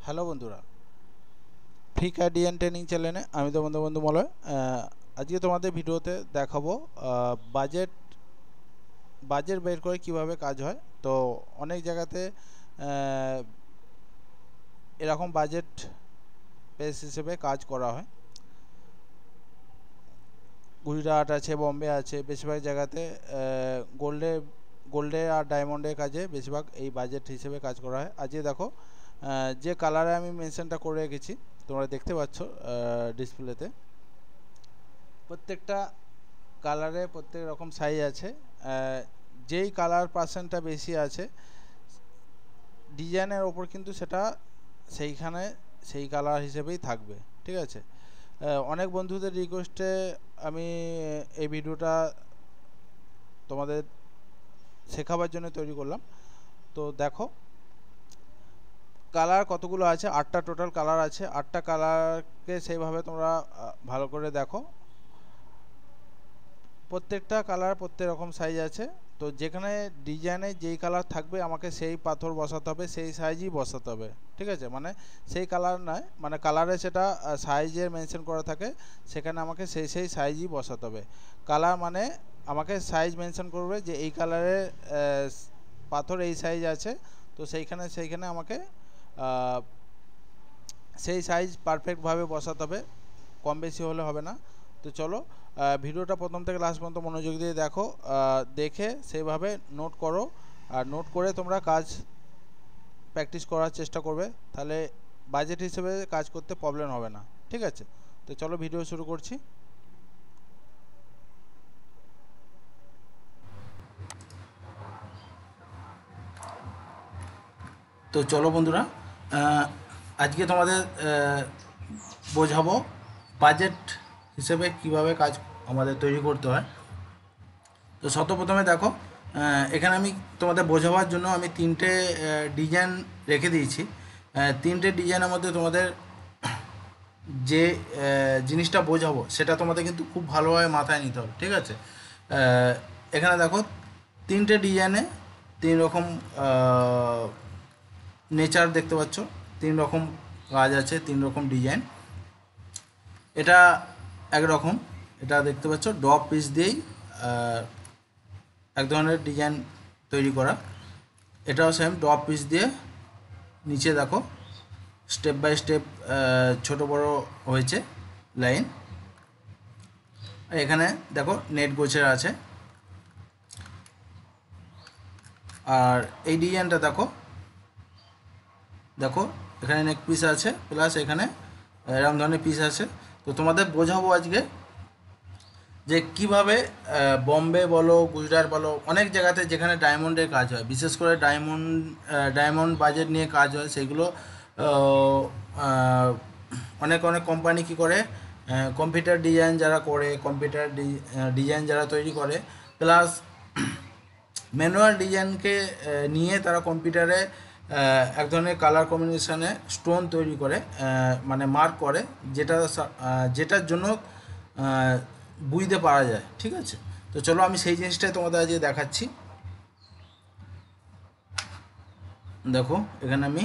Hello বন্ধুরা, free ক্যাডিয়ান training চ্যানেলে আমি তোমাদের বন্ধু মলয়। আজকে তোমাদের ভিডিওতে দেখাবো বাজেট বাজেট বের করে কিভাবে কাজ হয়। তো অনেক জায়গাতে আহ, এরকম বাজেট বেস হিসেবে কাজ করা হয়। গুজরাট আছে, বম্বে আছে, বেশিরভাগ জায়গাতে গোল্ডে আর ডায়মন্ডের কাজে বেশিরভাগ এই বাজেট হিসেবে কাজ করা হয়। আজকে দেখো যে কালারে আমি মেনশনটা করে রেখেছি, তোমরা দেখতে পাচ্ছ ডিসপ্লেতে। প্রত্যেকটা কালারে প্রত্যেক রকম সাইজ আছে। যেই কালার পার্সেন্টটা বেশি আছে ডিজাইনের ওপর কিন্তু সেটা সেইখানে সেই কালার হিসেবেই থাকবে, ঠিক আছে। অনেক বন্ধুদের রিকোয়েস্টে আমি এই ভিডিওটা তোমাদের শেখাবার জন্য তৈরি করলাম। তো দেখো কালার কতগুলো আছে, 8টা টোটাল কালার আছে। 8টা কালারকে সেইভাবে তোমরা ভালো করে দেখো। প্রত্যেকটা কালার প্রত্যেক রকম সাইজ আছে। তো যেখানে ডিজাইনে যেই কালার থাকবে আমাকে সেই পাথর বসাতে হবে, সেই সাইজই বসাতে হবে, ঠিক আছে। মানে সেই কালার নয়, মানে কালারে সেটা সাইজের মেনশন করা থাকে, সেখানে আমাকে সেই সাইজই বসাতে হবে। কালার মানে আমাকে সাইজ মেনশন করবে যে এই কালারের পাথর এই সাইজ আছে, তো সেইখানে আমাকে সেই সাইজ পারফেক্টভাবে বসাতে হবে, কম বেশি হলে হবে না। তো চলো ভিডিওটা প্রথম থেকে লাস্ট পর্যন্ত মনোযোগ দিয়ে দেখো, দেখে সেইভাবে নোট করো। আর নোট করে তোমরা কাজ প্র্যাকটিস করার চেষ্টা করবে, তাহলে বাজেট হিসেবে কাজ করতে প্রবলেম হবে না, ঠিক আছে। তো চলো ভিডিও শুরু করছি। তো চলো বন্ধুরা, আজকে তোমাদের বোঝাবো বাজেট হিসেবে কিভাবে কাজ আমাদের তৈরি করতে হয়। তো সর্বপ্রথমে দেখো, এখানে আমি তোমাদের বোঝাবার জন্য আমি তিনটে ডিজাইন রেখে দিয়েছি। তিনটে ডিজাইনের মধ্যে তোমাদের যে জিনিসটা বোঝাবো সেটা তোমাদের কিন্তু খুব ভালোভাবে মাথায় নিতে হবে, ঠিক আছে। এখানে দেখো তিনটে ডিজাইনে তিন রকম নেচার দেখতে পাচ্ছ, তিন রকম কাজ আছে, তিন রকম ডিজাইন। এটা একরকম, এটা দেখতে পাচ্ছ ড্রপ পিস দিয়েই এক ধরনের ডিজাইন তৈরি করা। এটাও সেম ড্রপ পিস দিয়ে নিচে দেখো স্টেপ বাই স্টেপ ছোট বড় হয়েছে লাইন। এখানে দেখো নেট গোছের আছে। আর এই ডিজাইনটা দেখো, দেখো এখানে নেক পিস আছে, প্লাস এখানে এরকম ধরনের পিস আছে। তো তোমাদের বোঝাবো আজকে যে কিভাবে বম্বে বলো, গুজরাট বলো, অনেক জায়গাতে যেখানে ডায়মন্ডের কাজ হয়, বিশেষ করে ডায়মন্ড বাজেট নিয়ে কাজ হয়, সেগুলো অনেক অনেক কোম্পানি কী করে, কম্পিউটার ডিজাইন যারা করে, কম্পিউটার ডিজাইন যারা তৈরি করে, প্লাস ম্যানুয়াল ডিজাইনকে নিয়ে তারা কম্পিউটারে এক ধরনের কালার কম্বিনেশানে স্টোন তৈরি করে, মানে মার্ক করে, যেটার জন্য বুঝতে পারা যায়, ঠিক আছে। তো চলো আমি সেই জিনিসটাই তোমাদের আজকে দেখাচ্ছি। দেখো এখানে আমি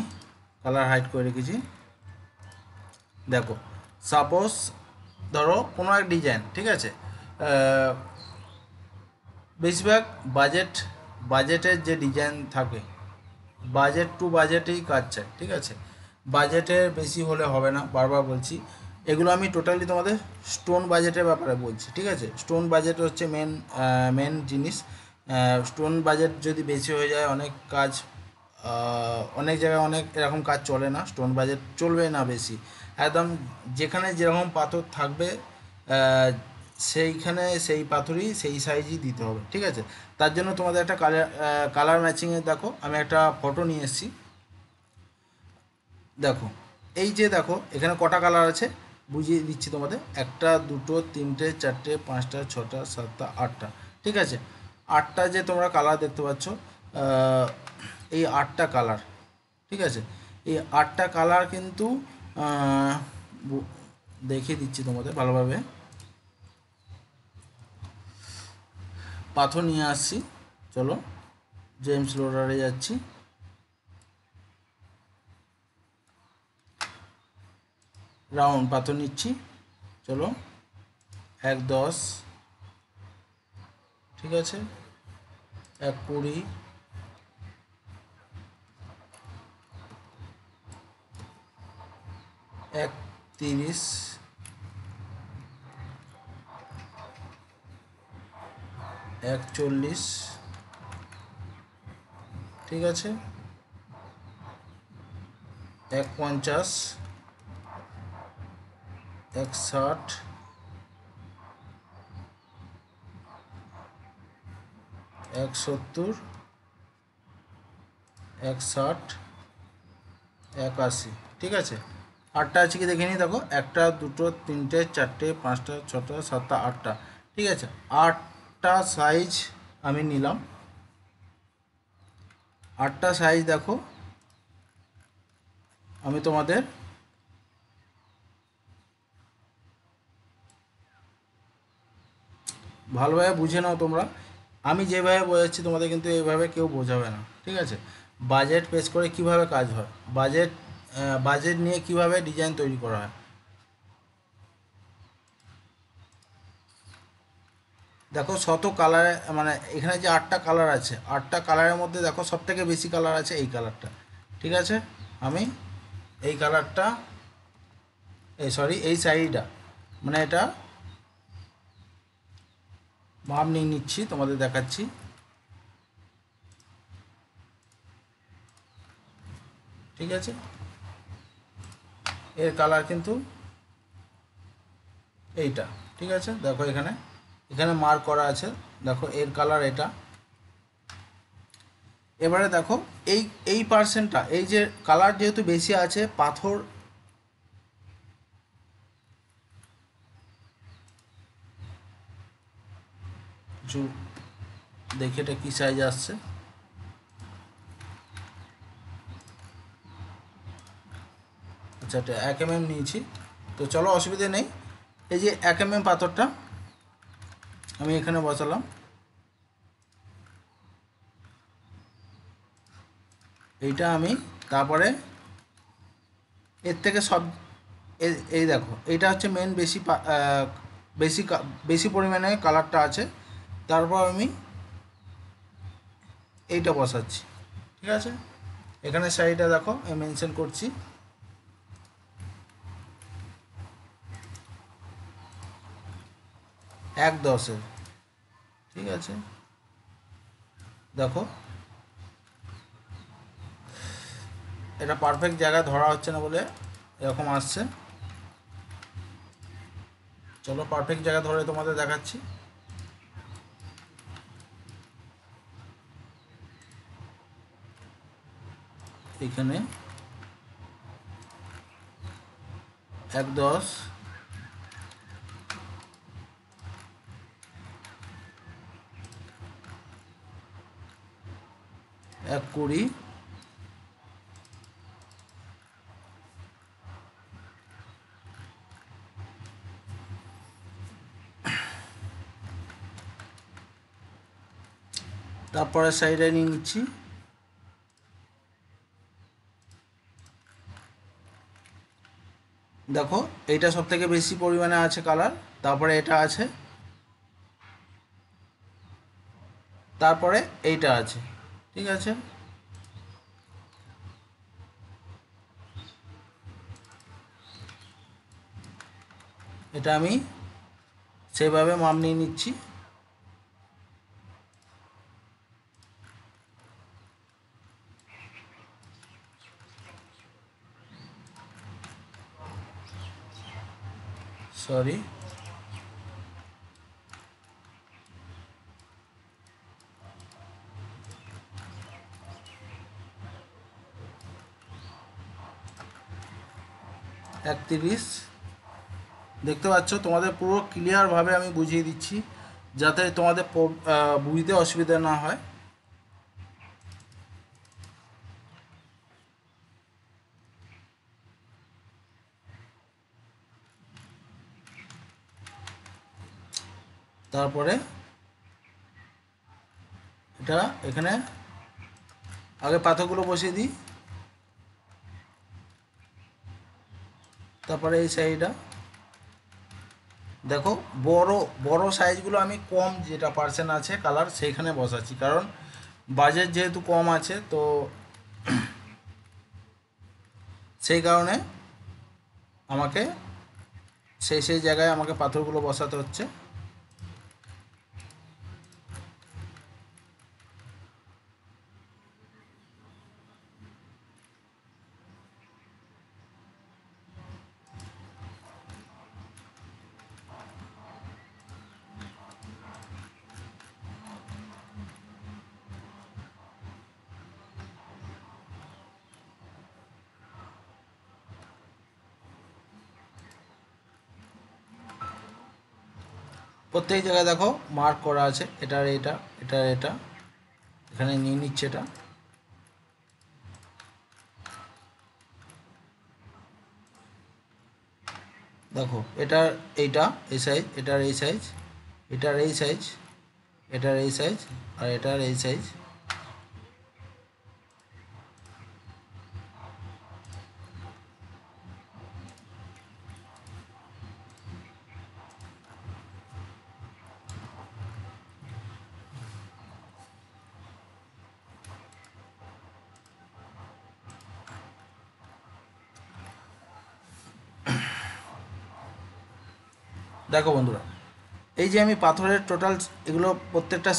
কালার হাইড করে রেখেছি। দেখো সাপোজ ধরো কোনো এক ডিজাইন, ঠিক আছে। বেশিরভাগ বাজেটের যে ডিজাইন থাকে, বাজেট টু বাজেটেই কাজ চাই, ঠিক আছে। বাজেটের বেশি হলে হবে না, বারবার বলছি। এগুলো আমি টোটালি তোমাদের স্টোন বাজেটের ব্যাপারে বলছি, ঠিক আছে। স্টোন বাজেট হচ্ছে মেন জিনিস। স্টোন বাজেট যদি বেশি হয়ে যায়, অনেক কাজ অনেক জায়গায় অনেক এরকম কাজ চলে না, স্টোন বাজেট চলবে না বেশি। একদম যেখানে যেরকম পাথর থাকবে সেইখানে সেই পাথরই সেই সাইজই দিতে হবে, ঠিক আছে। তার জন্য তোমাদের একটা কালার ম্যাচিংয়ের দেখো আমি একটা ফটো নিয়ে এসেছি। দেখো এই যে দেখো এখানে কটা কালার আছে বুঝিয়ে দিচ্ছি তোমাদের। একটা, দুটো, তিনটে, চারটে, পাঁচটা, ছটা, সাতটা, আটটা, ঠিক আছে। আটটা যে তোমরা কালার দেখতে পাচ্ছ, এই আটটা কালার, ঠিক আছে। এই আটটা কালার কিন্তু দেখিয়ে দিচ্ছি তোমাদের ভালোভাবে। পাথর নিয়ে আসছি, চলো জেমস লোডারে যাচ্ছি। রাউন্ড পাথর নিচ্ছি। চলো 1.10, ঠিক আছে, 1.20, 1.30, 1.40, ঠিক আছে, 1.50, 1.60, 1.70, 1.60, 1.80, ঠিক আছে। আটটা আছে কি দেখে নিই, দেখো 1টা 2টো 3টে 4টে 5টা 6টা 7টা 8টা, ঠিক আছে। 8টা সাইজ আমি নিলাম। 8টা সাইজ দেখো আমি তোমাদের ভালোভাবে বুঝে নাও তোমরা। আমি যেভাবে বোঝাচ্ছি তোমাদের কিন্তু এইভাবে কেউ বোঝাবে না, ঠিক আছে। বাজেট পেশ করে কিভাবে কাজ হয়, বাজেট নিয়ে কিভাবে ডিজাইন তৈরি করা হয়। দেখো শত কালারে, মানে এখানে যে 8টা কালার আছে, 8টা কালারের মধ্যে দেখো সবথেকে বেশি কালার আছে এই কালারটা, ঠিক আছে। আমি এই কালারটা, এই শাড়িটা, মানে এটা মাপ নিয়ে নিচ্ছি, তোমাদের দেখাচ্ছি, ঠিক আছে। এর কালার কিন্তু এইটা, ঠিক আছে। দেখো এখানে এখানে মার্ক করা আছে, দেখো এর কালার এটা। এবারে দেখো এই এই পার্সেন্টটা, এই যে কালার যেহেতু বেশি আছে, পাথর কিছু দেখে এটা কী সাইজ আসছে, আচ্ছা এটা 1 mm নিয়েছি। তো চলো অসুবিধে নেই, এই যে 1 mm পাথরটা আমি এখানে বসালাম, এইটা আমি, তারপরে এর থেকে সব এই দেখো এইটা হচ্ছে মেন, বেশি পরিমাণে কালারটা আছে। তারপর আমি এইটা বসাচ্ছি, ঠিক আছে। এখানে শাড়িটা দেখো আমি মেনশন করছি, 1.10, ঠিক আছে। দেখো এটা পারফেক্ট জায়গায় ধরা হচ্ছে না বলে এরকম আসছে। চলো পারফেক্ট জায়গা ধরে তোমাদের দেখাচ্ছি। এখানে 1.10, 1.20, তারপরে সাইডে নিয়ে নিচ্ছি, দেখো এইটা সব থেকে বেশি পরিমাণে আছে কালার, তারপরে এটা আছে, তারপরে এইটা আছে, ঠিক আছে। এটা আমি সেভাবে মাপ নিয়ে নিচ্ছি, সরি, একত্রিশ। দেখতে পাচ্ছ তোমাদের পুরো ক্লিয়ারভাবে আমি বুঝিয়ে দিচ্ছি যাতে তোমাদের বুঝতে অসুবিধা না হয়। তারপরে এটা এখানে আগে পাথরগুলো বসিয়ে দিই, তারপরে এই সাইডটা দেখো, বড় বড় সাইজগুলো আমি কম যেটা পার্সেন্ট আছে কালার সেইখানে বসাচ্ছি, কারণ বাজেট যেহেতু কম আছে, তো সেই কারণে আমাকে সেই জায়গায় আমাকে পাথরগুলো বসাতে হচ্ছে। প্রত্যেক জায়গায় দেখো মার্ক করা আছে, এটার এটা, এটার এটা, এখানে নিয়ে নিচ্ছে এটা। দেখো এটার এইটা এই সাইজ, এটার এই সাইজ, এটার এই সাইজ, এটার এই সাইজ, আর এটার এই সাইজ। দেখো বন্ধুরা, এই যে আমি পাথরের টোটাল এগুলো প্রত্যেকটা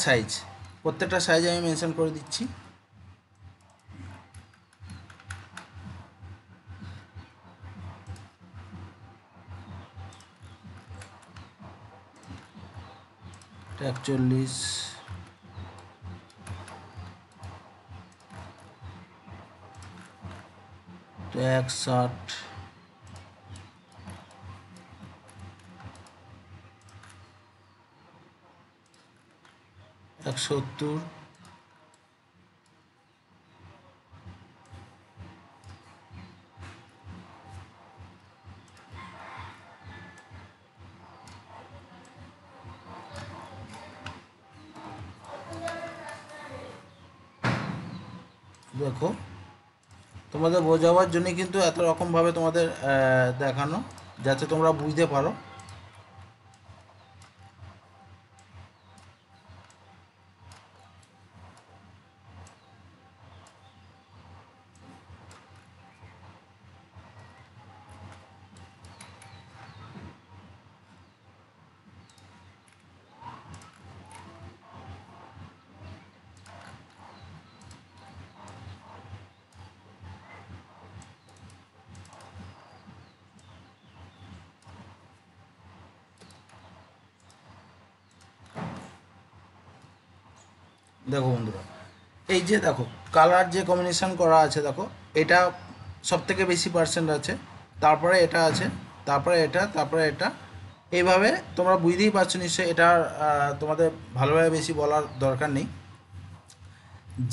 সাইজ আমি মেনশন করে দিচ্ছি। এটা 41, এটা 61, 70, দেখো তোমাদের বোঝাবার জন্য কিন্তু এত রকমভাবে তোমাদের দেখানো, যাতে তোমরা বুঝতে পারো। দেখো বন্ধুরা, এই যে দেখো কালার যে কম্বিনেশন করা আছে, দেখো এটা সব থেকে বেশি পার্সেন্ট আছে, তারপরে এটা আছে, তারপরে এটা, তারপরে এটা। এইভাবে তোমরা বুঝতেই পারছো নিশ্চয়ই, এটা তোমাদের ভালোভাবে বেশি বলার দরকার নেই।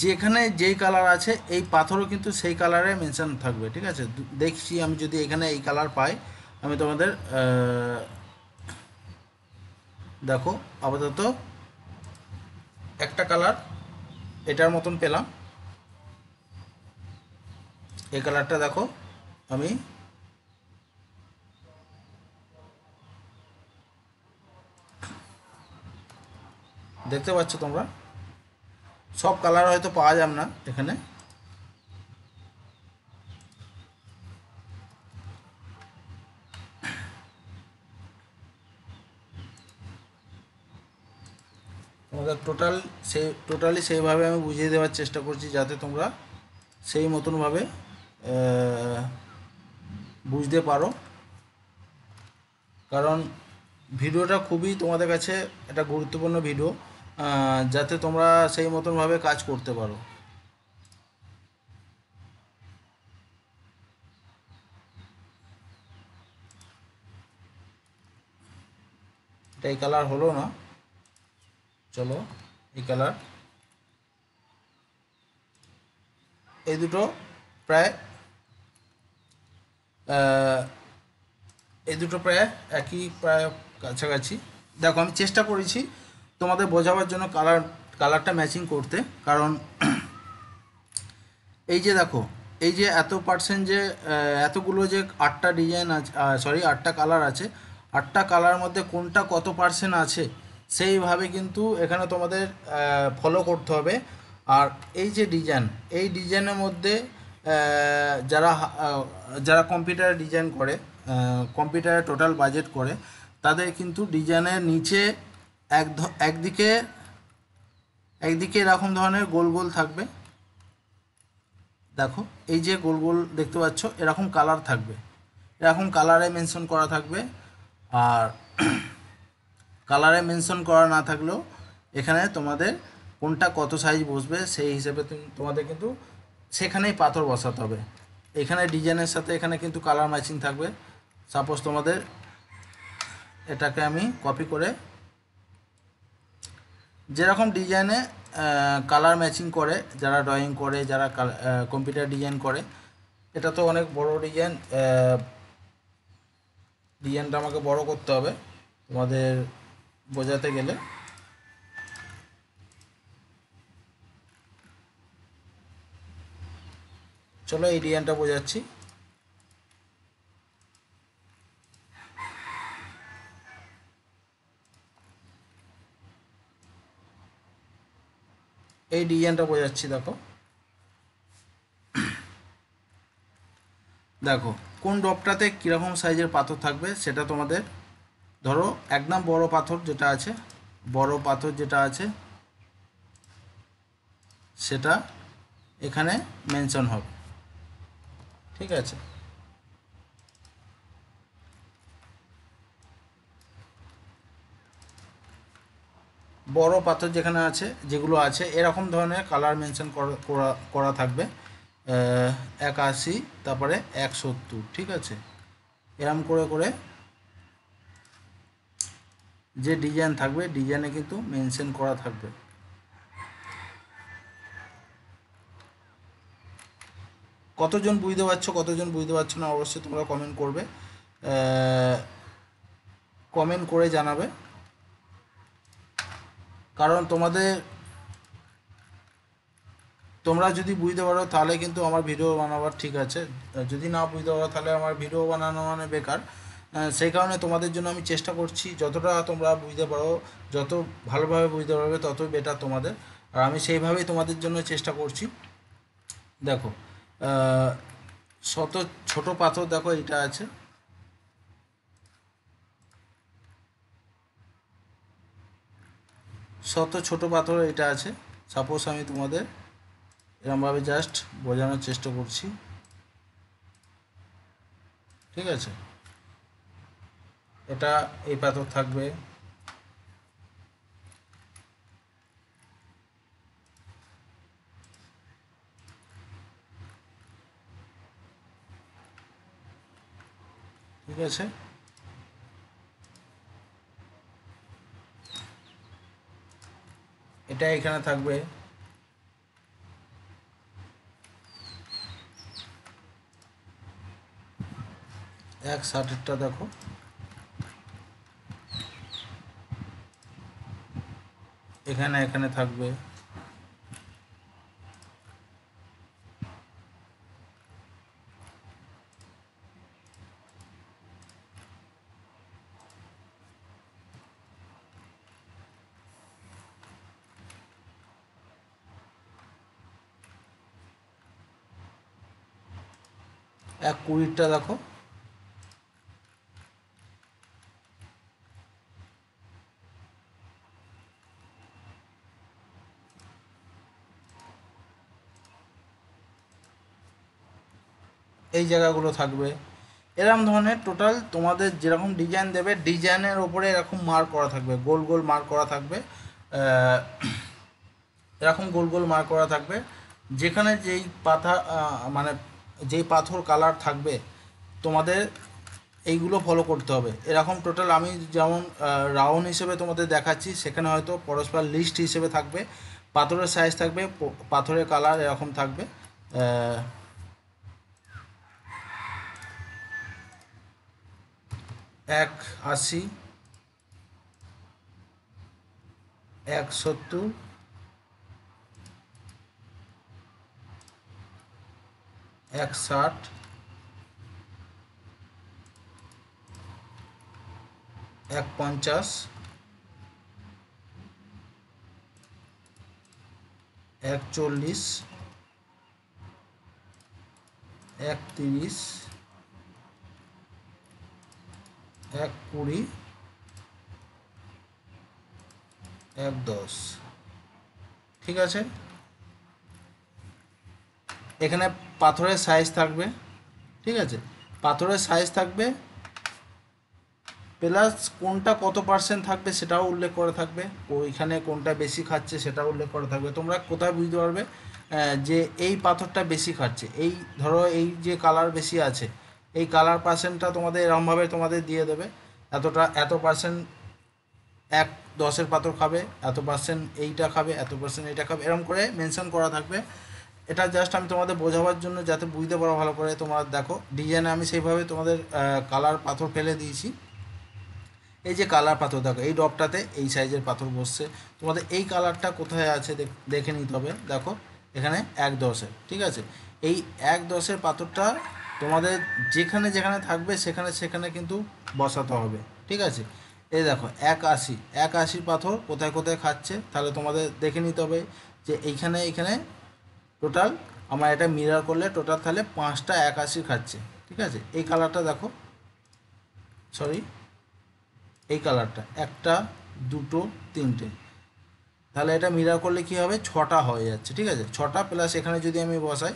যেখানে যেই কালার আছে এই পাথরও কিন্তু সেই কালারে মেনশন থাকবে, ঠিক আছে। দেখছি আমি যদি এখানে এই কালার পাই, আমি তোমাদের দেখো আপাতত একটা কালার এটার মতন পেলাম। এই কালারটা দেখো আমি দেখতে পাচ্ছ তোমরা, সব কালার হয়তো পাওয়া যাবে না এখানে। তোমাদের টোটালি সেইভাবে আমি বুঝিয়ে দেওয়ার চেষ্টা করছি, যাতে তোমরা সেই মতনভাবে বুঝতে পারো। কারণ ভিডিওটা খুবই তোমাদের কাছে একটা গুরুত্বপূর্ণ ভিডিও, যাতে তোমরা সেই মতনভাবে কাজ করতে পারো। এটা এই কালার হলো না, চলো এই কালার, এই দুটো প্রায় একই, প্রায় কাছাকাছি। দেখো আমি চেষ্টা করেছি তোমাদের বোঝাবার জন্য কালারটা ম্যাচিং করতে, কারণ এই যে দেখো এই যে এত পার্সেন্ট যে এতগুলো যে 8টা ডিজাইন আছে, সরি 8টা কালার আছে, 8টা কালার মধ্যে কোনটা কত পার্সেন্ট আছে সেইভাবে কিন্তু এখানে তোমাদের ফলো করতে হবে। আর এই যে ডিজাইন, এই ডিজাইনের মধ্যে যারা কম্পিউটারে ডিজাইন করে, কম্পিউটারে টোটাল বাজেট করে, তাদের কিন্তু ডিজাইনের নিচে একদিকে একদিকে এরকম ধরনের গোল গোল থাকবে। দেখো এই যে গোল গোল দেখতে পাচ্ছ, এরকম কালার থাকবে, এরকম কালারে মেনশন করা থাকবে। আর কালারে মেনশন করা না থাকলেও এখানে তোমাদের কোনটা কত সাইজ বসবে সেই হিসেবে তোমাদের কিন্তু সেখানেই পাথর বসাতে হবে। এখানে ডিজাইনের সাথে এখানে কিন্তু কালার ম্যাচিং থাকবে। সাপোজ তোমাদের এটাকে আমি কপি করে, যেরকম ডিজাইনে কালার ম্যাচিং করে, যারা ড্রয়িং করে, যারা কম্পিউটার ডিজাইন করে, এটা তো অনেক বড় ডিজাইন, ডিজাইনটা আমাকে বড় করতে হবে তোমাদের বোঝাতে গেলে। চলো এই ডিজাইনটা বোঝাচ্ছি। এই ডিজাইনটা বোঝাচ্ছি, দেখো দেখো কোন ড্রপটাতে কীরকম সাইজের পাথর থাকবে সেটা তোমাদের, ধরো একদম বড় পাথর যেটা আছে, বড় পাথর যেটা আছে সেটা এখানে মেনশন হবে, ঠিক আছে। বড় পাথর যেখানে আছে, যেগুলো আছে এরকম ধরনের কালার মেনশন করা থাকবে, 81, তারপরে 170, ঠিক আছে। এরম করে করে যে ডিজাইন থাকবে, ডিজাইনে কিন্তু মেনশন করা থাকবে। কতজন বুঝতে পারছো, কতজন বুঝতে পারছো না অবশ্যই তোমরা কমেন্ট করবে, কমেন্ট করে জানাবে। কারণ তোমরা যদি বুঝতে পারো তাহলে কিন্তু আমার ভিডিও বানাবার ঠিক আছে, যদি না বুঝতে পারো তাহলে আমার ভিডিও বানানো মানে বেকার। সেই কারণে তোমাদের জন্য আমি চেষ্টা করছি, যতটা তোমরা বুঝতে পারো, যত ভালোভাবে বুঝতে পারবে ততই বেটার তোমাদের। আর আমি সেইভাবেই তোমাদের জন্য চেষ্টা করছি। দেখো শত ছোট পাথর, দেখো এটা আছে, শত ছোট পাথর এটা আছে। সাপোজ আমি তোমাদের এরমভাবে জাস্ট বোঝানোর চেষ্টা করছি, ঠিক আছে। এটা এই পাথর থাকবে, ঠিক আছে। এটা এখানে থাকবে, 160টা দেখো, এখানে এখানে থাকবে, এক 20টা দেখো, এই জায়গাগুলো থাকবে। এরকম ধরনের টোটাল তোমাদের যেরকম ডিজাইন দেবে, ডিজাইনের ওপরে এরকম মার্ক করা থাকবে, গোল গোল মার্ক করা থাকবে, এরকম গোল গোল মার্ক করা থাকবে। যেখানে যেই মানে যেই পাথর কালার থাকবে তোমাদের এইগুলো ফলো করতে হবে। এরকম টোটাল আমি যেমন রাউন্ড হিসেবে তোমাদের দেখাচ্ছি, সেখানে হয়তো পরস্পর লিস্ট হিসেবে থাকবে, পাথরের সাইজ থাকবে, পাথরের কালার এরকম থাকবে। 180, 170, 160, 150, 140, 130, 120, 110। ঠিক আছে, এখানে পাথরের সাইজ থাকবে। ঠিক আছে, পাথরের সাইজ থাকবে প্লাস কোনটা কত পার্সেন্ট থাকবে সেটাও উল্লেখ করা থাকবে, ওইখানে কোনটা বেশি খাচ্ছে সেটাও উল্লেখ করা থাকবে। তোমরা কোথায় বুঝতে পারবে যে এই পাথরটা বেশি খাচ্ছে, এই ধরো এই যে কালার বেশি আছে, এই কালার পার্সেন্টটা তোমাদের এরমভাবে তোমাদের দিয়ে দেবে, এত পার্সেন্ট 1/10 পাথর খাবে, এত পার্সেন্ট এইটা খাবে, এত পার্সেন্ট এইটা খাবে, এরকম করে মেনশন করা থাকবে। এটা জাস্ট আমি তোমাদের বোঝাবার জন্য যাতে বুঝতে পারো ভালো করে। তোমরা দেখো ডিজাইনে আমি সেইভাবে তোমাদের কালার পাথর ফেলে দিয়েছি। এই যে কালার পাথর দেখো, এই ডপটাতে এই সাইজের পাথর বসছে। তোমাদের এই কালারটা কোথায় আছে দেখে নিতে হবে। দেখো এখানে 1/10। ঠিক আছে, এই 1/10 পাথরটা তোমাদের যেখানে যেখানে থাকবে সেখানে সেখানে কিন্তু বসাতে হবে। ঠিক আছে, এই দেখো 180 পাথর কোথায় কোথায় খাচ্ছে, তাহলে তোমাদের দেখে নিতে হবে যে এইখানে টোটাল আমার এটা মিরর করলে টোটাল তাহলে 5টা 180 খাচ্ছে। ঠিক আছে, এই কালারটা দেখো, সরি এই কালারটা 1টা 2টো 3টে, তাহলে এটা মিরর করলে কি হবে 6টা হয়ে যাচ্ছে। ঠিক আছে, 6টা প্লাস এখানে যদি আমি বসাই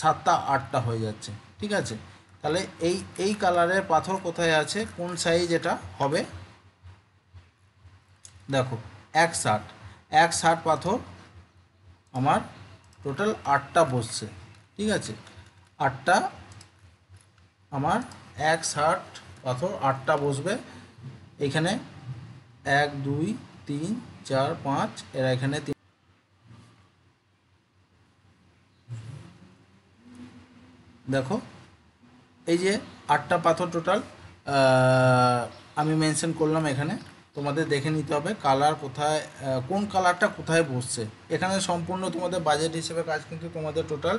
7টা 8টা হয়ে যাচ্ছে। ঠিক আছে, তাহলে এই কালারের পাথর কোথায় আছে, কোন সাইজ এটা হবে, দেখো 160 পাথর আমার টোটাল 8টা বসছে। ঠিক আছে, 8টা আমার 160 পাথর 8টা বসবে। এখানে 1 2 3 4 5 এরা এখানে দেখো এই যে 8টা পাথর টোটাল আমি মেনশন করলাম এখানে। তোমাদের দেখে নিতে হবে কালার কোথায়, কোন কালারটা কোথায় বসছে। এখানে সম্পূর্ণ তোমাদের বাজেট হিসেবে কাজ, কিন্তু তোমাদের টোটাল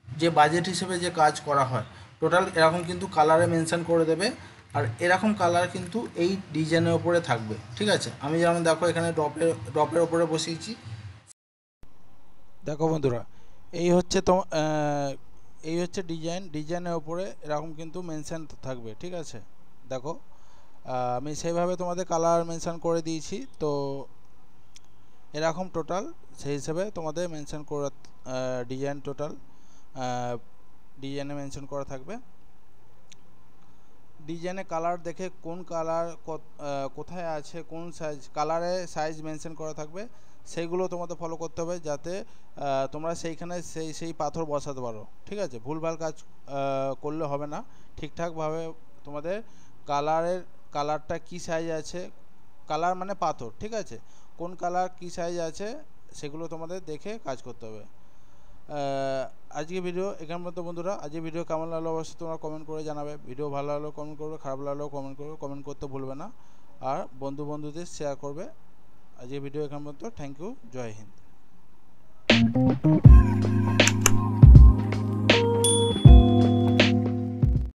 যে বাজেট হিসেবে যে কাজ করা হয় টোটাল এরকম কিন্তু কালারে মেনশন করে দেবে, আর এরকম কালার কিন্তু এই ডিজাইনের ওপরে থাকবে। ঠিক আছে, আমি যেমন দেখো এখানে ড্রপের ওপরে বসিয়েছি। দেখো বন্ধুরা, এই হচ্ছে ডিজাইনের ওপরে এরকম কিন্তু মেনশন থাকবে। ঠিক আছে, দেখো আমি সেইভাবে তোমাদের কালার মেনশন করে দিয়েছি। তো এরকম টোটাল সেই হিসেবে তোমাদের মেনশন করা ডিজাইন টোটাল ডিজাইনে মেনশন করা থাকবে। ডিজাইনে কালার দেখে কোন কালার কোথায় আছে, কোন সাইজ কালারে সাইজ মেনশন করা থাকবে, সেইগুলো তোমাদের ফলো করতে হবে যাতে তোমরা সেইখানে সেই পাথর বসাতে পারো। ঠিক আছে, ভুলভাল কাজ করলে হবে না। ঠিকঠাকভাবে তোমাদের কালারটা কী সাইজ আছে, কালার মানে পাথর। ঠিক আছে, কোন কালার কী সাইজ আছে সেগুলো তোমাদের দেখে কাজ করতে হবে। আজকে ভিডিও এখান মতো বন্ধুরা। আজকে ভিডিও কেমন লাগলো অবশ্যই তোমরা কমেন্ট করে জানাবে। ভিডিও ভালো লাগলেও কমেন্ট করবে, খারাপ লাগলেও কমেন্ট করবে। কমেন্ট করতে ভুলবে না, আর বন্ধুদের শেয়ার করবে। আজকে ভিডিও এখান মতো। Thank you, Jai Hind.